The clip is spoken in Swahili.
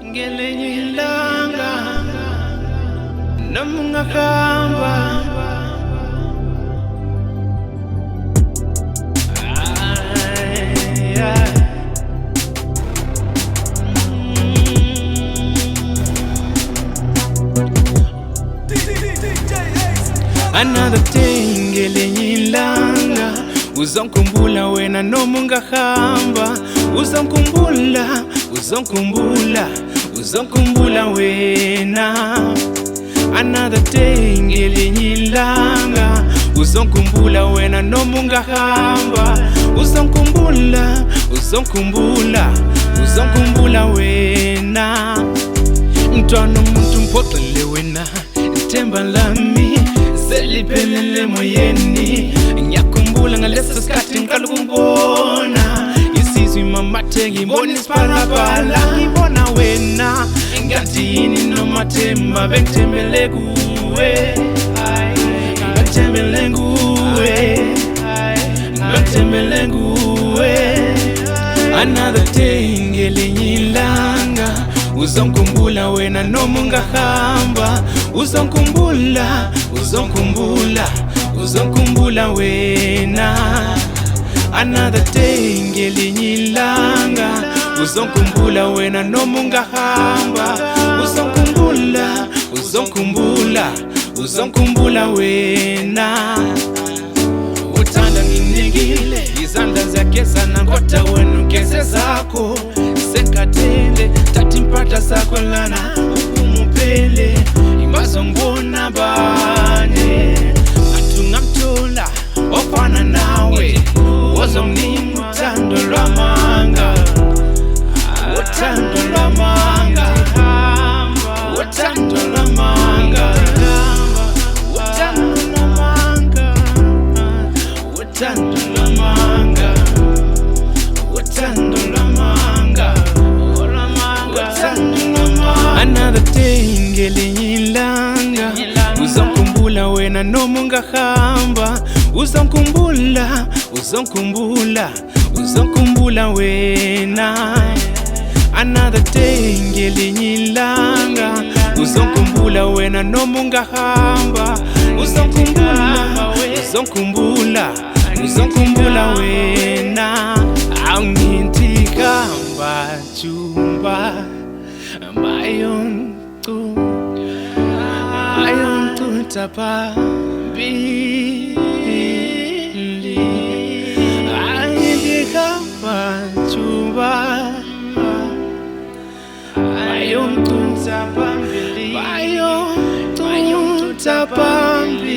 ngelinye ilanga noma ungahamba another day ngelinye ilanga uzonkumbula wena noma ungahamba uzonkumbula wena another day ngelinye ilanga uzonkumbula wena noma ungahamba uzonkumbula wena mntwana umuntu mphoxele wena ithemba lami seliphelele moyeni ngiyakhumbula ngaleso sikhathi ngiqala ukubona isizwe mamathe ngibona isiphalaphala ngibona wena ngathi yini nomathemba bengithembele kuwe another day ngelinye ilanga uzonkumbula wena noma ungahamba uzonkumbula wena another day ngelinye ilanga uzonkumbula wena noma ungahamba uzonkumbula wena uthanda nginikile izandla ziyagezana kodwa wena ugeze zakho sekathele thatha impahla zakho lana umuphele imbazo ngibona abanye ngathi ungamthola ofana nawe ozonginika uthando lwamanga another day ngelinye ilanga uzonkumbula wena noma ungahamba uzonkumbula wena another day ngelinye ilanga uzonkumbula wena noma ungahamba uzonkumbula wena angintika mbajumba mayontu tapambili angintika mbajumba mayontu tapambili